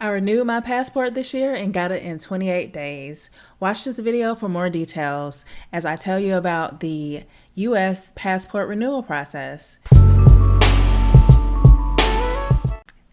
I renewed my passport this year and got it in 28 days. Watch this video for more details as I tell you about the U.S. passport renewal process.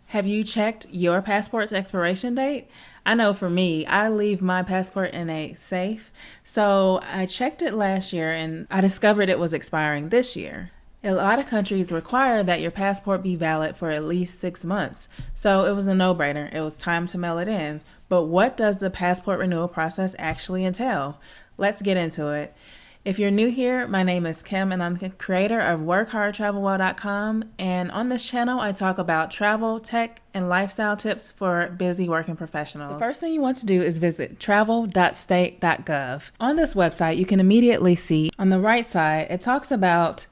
Have you checked your passport's expiration date? I know for me, I leave my passport in a safe, so I checked it last year and I discovered it was expiring this year. A lot of countries require that your passport be valid for at least 6 months, so it was a no-brainer. It was time to mail it in. But what does the passport renewal process actually entail? Let's get into it. If you're new here, my name is Kim and I'm the creator of WorkHardTravelWell.com, and on this channel I talk about travel, tech, and lifestyle tips for busy working professionals. The first thing you want to do is visit travel.state.gov. On this website you can immediately see on the right side it talks about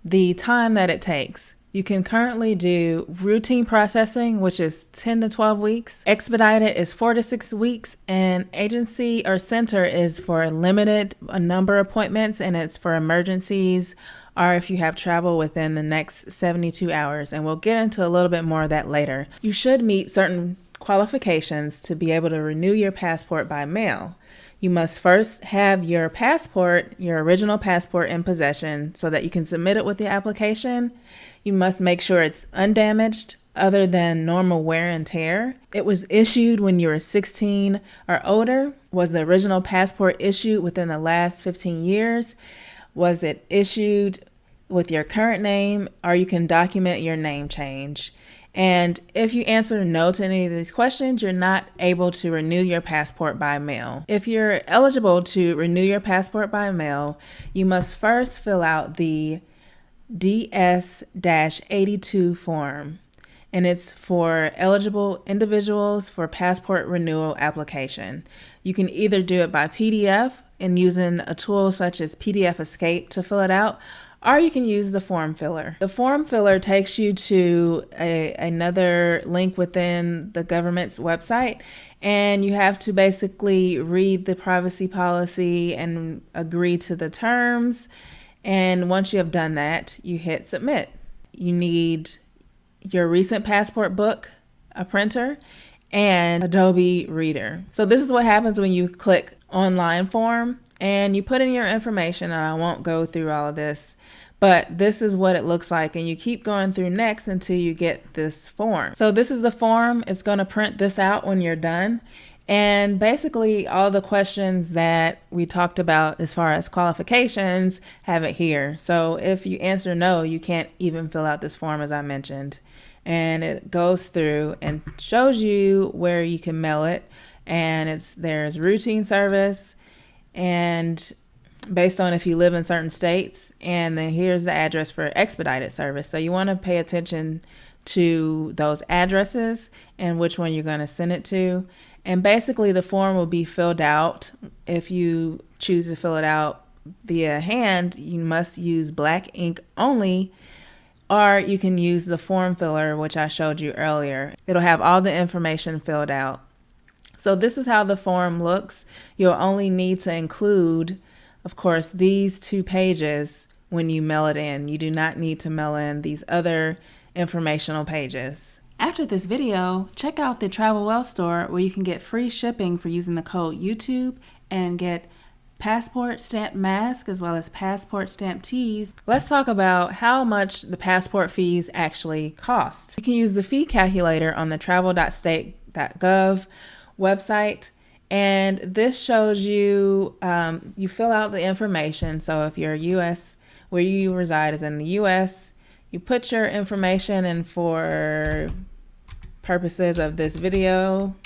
the time that it takes. You can currently do routine processing, which is 10 to 12 weeks. Expedited is 4 to 6 weeks, and agency or center is for a limited number of appointments, and it's for emergencies or if you have travel within the next 72 hours. And we'll get into a little bit more of that later. You should meet certain qualifications to be able to renew your passport by mail. You must first have your passport, your original passport, in possession so that you can submit it with the application. You must make sure it's undamaged other than normal wear and tear. It was issued when you were 16 or older. Was the original passport issued within the last 15 years? Was it issued with your current name, or you can document your name change? And if you answer no to any of these questions, you're not able to renew your passport by mail. If you're eligible to renew your passport by mail, you must first fill out the DS-82 form, and it's for eligible individuals for passport renewal application. You can either do it by PDF and using a tool such as PDF Escape to fill it out, or you can use the form filler. The form filler takes you to another link within the government's website, and you have to basically read the privacy policy and agree to the terms. And once you have done that, you hit submit. You need your recent passport book, a printer, and Adobe Reader. So this is what happens when you click online form and you put in your information, and I won't go through all of this, but this is what it looks like, and you keep going through next until you get this form. So this is the form. It's going to print this out when you're done. And basically all the questions that we talked about as far as qualifications have it here. So if you answer no, you can't even fill out this form, as I mentioned. And it goes through and shows you where you can mail it. And there's routine service, and based on if you live in certain states, and then here's the address for expedited service. So you want to pay attention to those addresses and which one you're going to send it to. And basically the form will be filled out. If you choose to fill it out via hand, you must use black ink only, or you can use the form filler, which I showed you earlier. It'll have all the information filled out. So this is how the form looks. You'll only need to include, of course, these 2 pages when you mail it in. You do not need to mail in these other informational pages. After this video, check out the Travel Well store where you can get free shipping for using the code YouTube and get passport stamp mask as well as passport stamp tees. Let's talk about how much the passport fees actually cost. You can use the fee calculator on the travel.state.gov website, and this shows you, you fill out the information. So if you're US, where you reside is in the US, you put your information in for purposes of this video.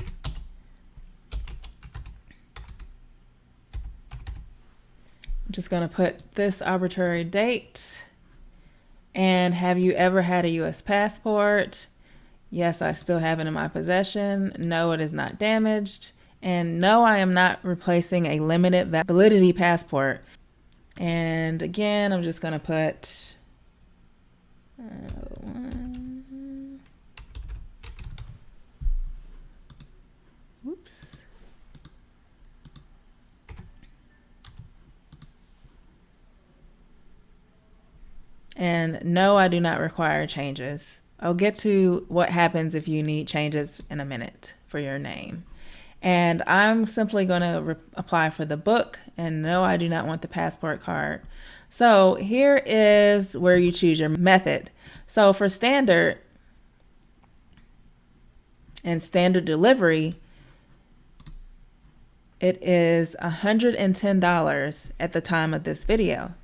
I'm just going to put this arbitrary date. And have you ever had a US passport? Yes, I still have it in my possession. No, it is not damaged. And no, I am not replacing a limited validity passport. And again, I'm just going to put oops. And no, I do not require changes. I'll get to what happens if you need changes in a minute for your name. And I'm simply going to apply for the book, and no, I do not want the passport card. So here is where you choose your method. So for standard and standard delivery, it is $110 at the time of this video.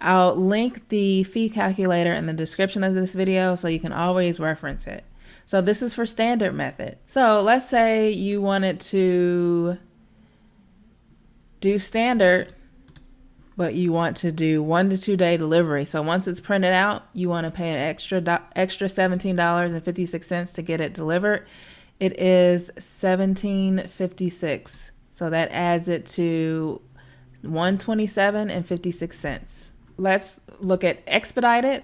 I'll link the fee calculator in the description of this video so you can always reference it. So this is for standard method. So let's say you wanted to do standard, but you want to do 1 to 2 day delivery. So once it's printed out, you want to pay an extra $17.56 to get it delivered. It is $17.56. So that adds it to $127.56. Let's look at expedited,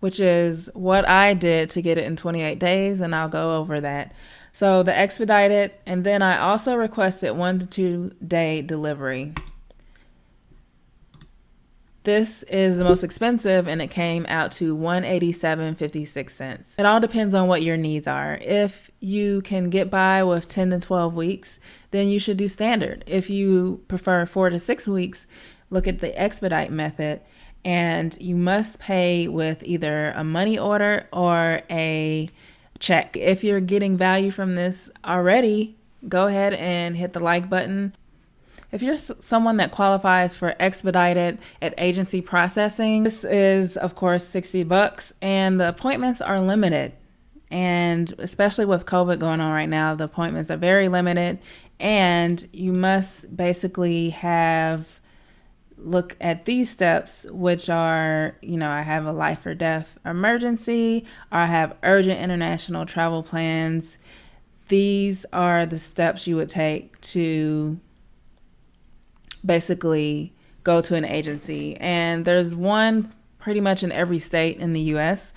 which is what I did to get it in 28 days, and I'll go over that. So the expedited, and then I also requested 1 to 2 day delivery. This is the most expensive, and it came out to $187.56. It all depends on what your needs are. If you can get by with 10 to 12 weeks, then you should do standard. If you prefer 4 to 6 weeks, look at the expedite method, and you must pay with either a money order or a check. If you're getting value from this already, go ahead and hit the like button. If you're someone that qualifies for expedited at agency processing, this is of course $60, and the appointments are limited. And especially with COVID going on right now, the appointments are very limited, and you must basically look at these steps, which are, I have a life or death emergency, or I have urgent international travel plans. These are the steps you would take to basically go to an agency. And there's one pretty much in every state in the US.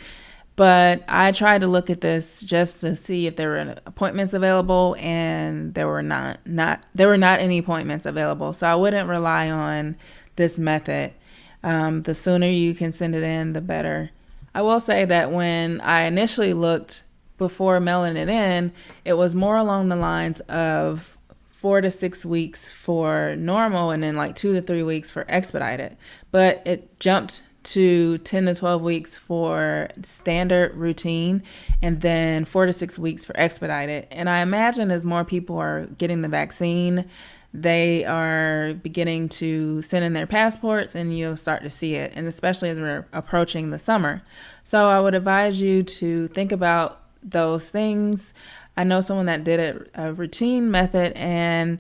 But I tried to look at this just to see if there were appointments available, and there were not any appointments available. So I wouldn't rely on this method. The sooner you can send it in, the better. I will say that when I initially looked before mailing it in, it was more along the lines of 4 to 6 weeks for normal, and then like 2 to 3 weeks for expedited. But it jumped to 10 to 12 weeks for standard routine, and then 4 to 6 weeks for expedited. And I imagine as more people are getting the vaccine, they are beginning to send in their passports, and you'll start to see it, and especially as we're approaching the summer. So I would advise you to think about those things. I know someone that did a routine method and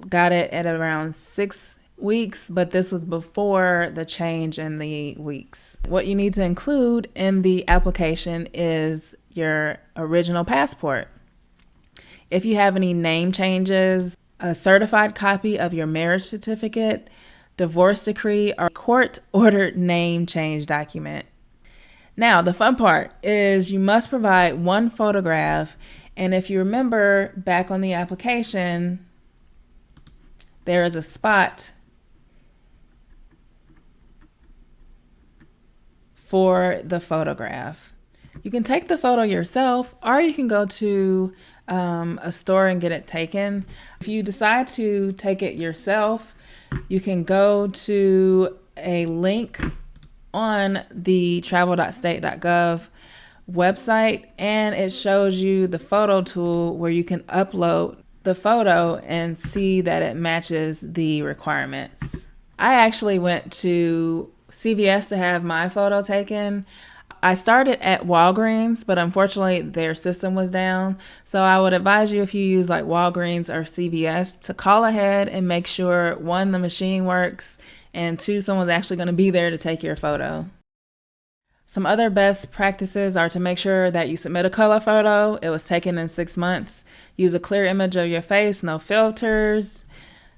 got it at around 6 weeks, but this was before the change in the weeks. What you need to include in the application is your original passport. If you have any name changes, a certified copy of your marriage certificate, divorce decree, or court-ordered name change document. Now, the fun part is you must provide one photograph, and if you remember back on the application, there is a spot for the photograph. You can take the photo yourself, or you can go to a store and get it taken. If you decide to take it yourself, you can go to a link on the travel.state.gov website, and it shows you the photo tool where you can upload the photo and see that it matches the requirements. I actually went to CVS to have my photo taken. I started at Walgreens, but unfortunately their system was down. So I would advise you, if you use like Walgreens or CVS, to call ahead and make sure, 1, the machine works, and 2, someone's actually going to be there to take your photo. Some other best practices are to make sure that you submit a color photo. It was taken in 6 months. Use a clear image of your face, no filters.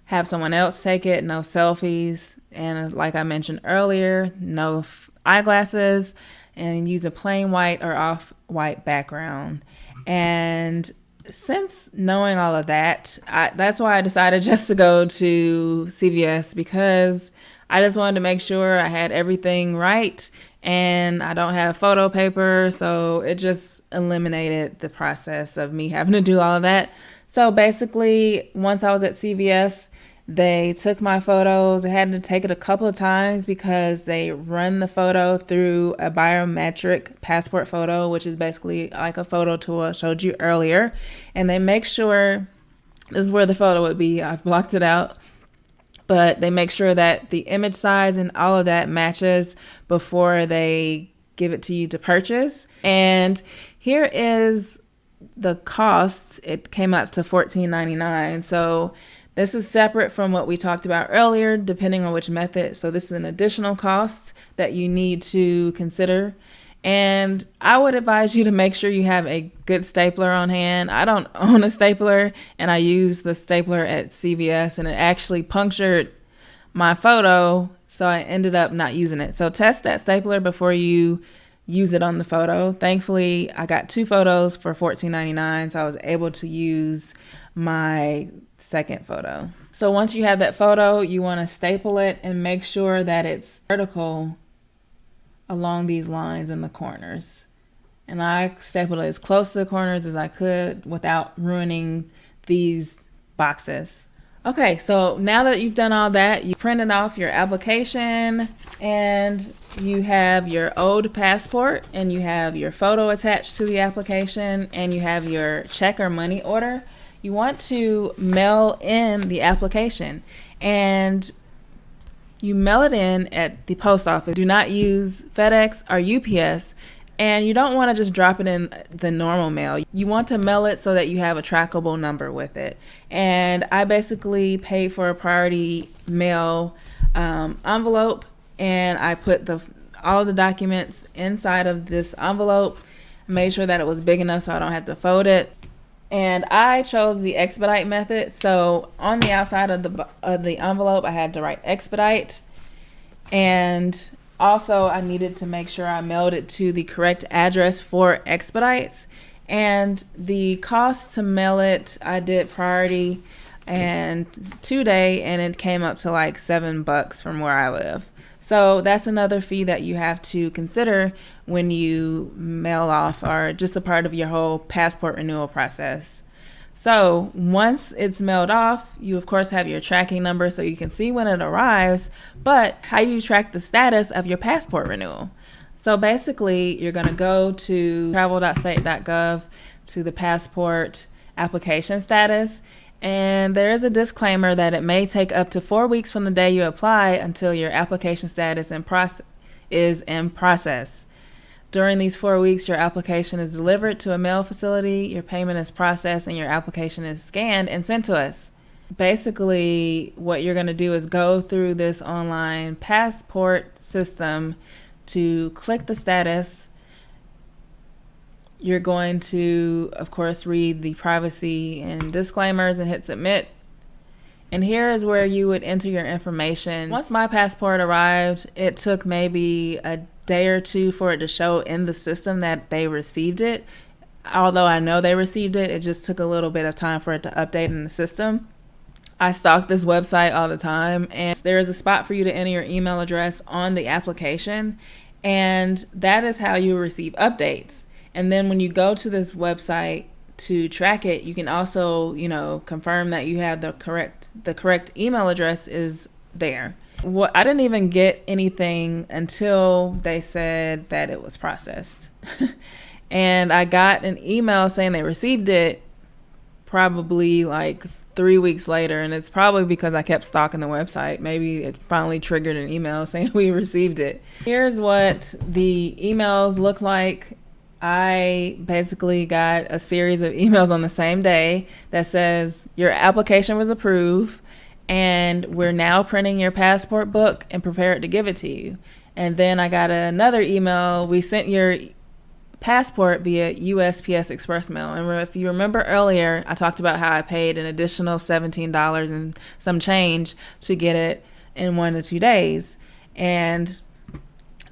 Have someone else take it, no selfies. And like I mentioned earlier, no eyeglasses, and use a plain white or off-white background. And since knowing all of that, that's why I decided just to go to CVS, because I just wanted to make sure I had everything right and I don't have photo paper, so it just eliminated the process of me having to do all of that. So basically, once I was at CVS, they took my photos. I had to take it a couple of times because they run the photo through a biometric passport photo, which is basically like a photo tool I showed you earlier. And they make sure, this is where the photo would be, I've blocked it out, but they make sure that the image size and all of that matches before they give it to you to purchase. And here is the cost. It came out to $14.99. So this is separate from what we talked about earlier, depending on which method. So this is an additional cost that you need to consider. And I would advise you to make sure you have a good stapler on hand. I don't own a stapler, and I use the stapler at CVS, and it actually punctured my photo, so I ended up not using it. So test that stapler before you use it on the photo. Thankfully, I got 2 photos for $14.99, so I was able to use my second photo. So once you have that photo, you want to staple it and make sure that it's vertical along these lines in the corners. And I stapled it as close to the corners as I could without ruining these boxes. Okay, so now that you've done all that, you printed off your application and you have your old passport and you have your photo attached to the application and you have your check or money order. You want to mail in the application, and you mail it in at the post office. Do not use FedEx or UPS, and you don't want to just drop it in the normal mail. You want to mail it so that you have a trackable number with it. And I basically paid for a priority mail envelope, and I put all of the documents inside of this envelope, made sure that it was big enough so I don't have to fold it. And I chose the expedite method. So on the outside of the envelope, I had to write expedite. And also I needed to make sure I mailed it to the correct address for expedites. And the cost to mail it, I did priority and 2-day, and it came up to like $7 from where I live. So that's another fee that you have to consider when you mail off, or just a part of your whole passport renewal process. So once it's mailed off, you of course have your tracking number so you can see when it arrives, but how do you track the status of your passport renewal? So basically you're going to go to travel.state.gov to the passport application status. And there is a disclaimer that it may take up to 4 weeks from the day you apply until your application status is in process. During these 4 weeks, your application is delivered to a mail facility, your payment is processed, and your application is scanned and sent to us. Basically, what you're going to do is go through this online passport system to click the status. You're going to, of course, read the privacy and disclaimers and hit submit. And here is where you would enter your information. Once my passport arrived, it took maybe a day or 2 for it to show in the system that they received it. Although I know they received it, it just took a little bit of time for it to update in the system. I stalk this website all the time, and there is a spot for you to enter your email address on the application, and that is how you receive updates. And then when you go to this website to track it, you can also, confirm that you have the correct email address is there. I didn't even get anything until they said that it was processed. And I got an email saying they received it probably like 3 weeks later, and it's probably because I kept stalking the website. Maybe it finally triggered an email saying we received it. Here's what the emails look like. I basically got a series of emails on the same day that says your application was approved and we're now printing your passport book and prepared to give it to you. And then I got another email. We sent your passport via USPS Express Mail. And if you remember earlier, I talked about how I paid an additional $17 and some change to get it in 1 to 2 days. And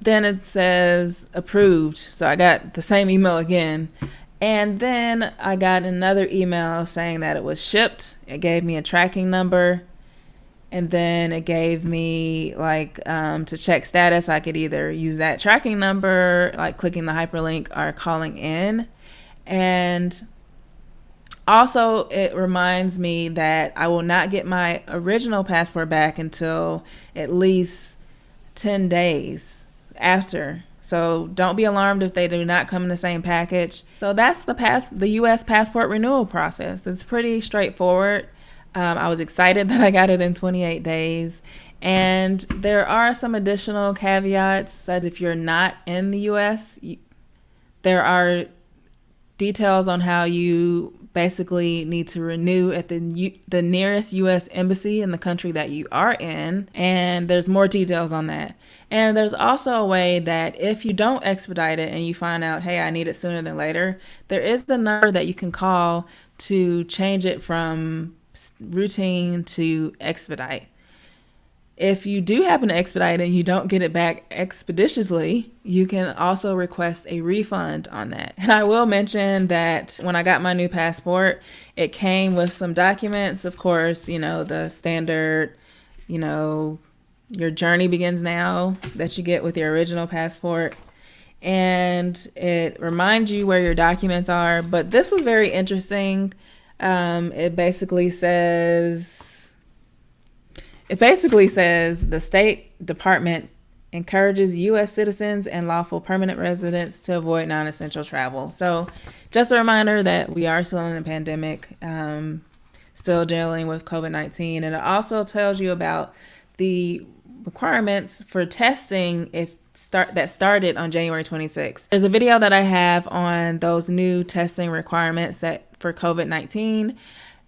then it says approved. So I got the same email again. And then I got another email saying that it was shipped. It gave me a tracking number. And then it gave me like to check status, I could either use that tracking number, like clicking the hyperlink, or calling in. And also, it reminds me that I will not get my original passport back until at least 10 days after. So don't be alarmed if they do not come in the same package. So that's the U.S. passport renewal process. It's pretty straightforward. I was excited that I got it in 28 days. And there are some additional caveats, such if you're not in the U.S., there are details on how you basically need to renew at the nearest U.S. embassy in the country that you are in. And there's more details on that. And there's also a way that if you don't expedite it and you find out, hey, I need it sooner than later, there is the number that you can call to change it from routine to expedite. If you do happen to expedite and you don't get it back expeditiously, you can also request a refund on that. And I will mention that when I got my new passport, it came with some documents, of course, the standard, your journey begins now that you get with your original passport. And it reminds you where your documents are. But this was very interesting. It basically says the State Department encourages U.S. citizens and lawful permanent residents to avoid non-essential travel. So just a reminder that we are still in a pandemic, still dealing with COVID-19. And it also tells you about the requirements for testing that started on January 26th. There's a video that I have on those new testing requirements for COVID-19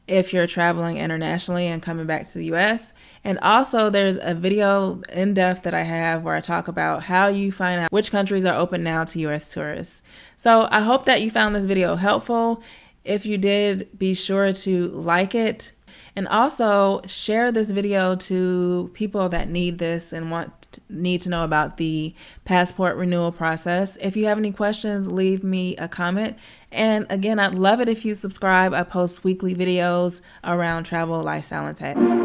if you're traveling internationally and coming back to the U.S. And also there's a video in depth that I have where I talk about how you find out which countries are open now to U.S. tourists. So I hope that you found this video helpful. If you did, be sure to like it. And also share this video to people that need this and need to know about the passport renewal process. If you have any questions, leave me a comment. And again, I'd love it if you subscribe. I post weekly videos around travel, lifestyle, and tech.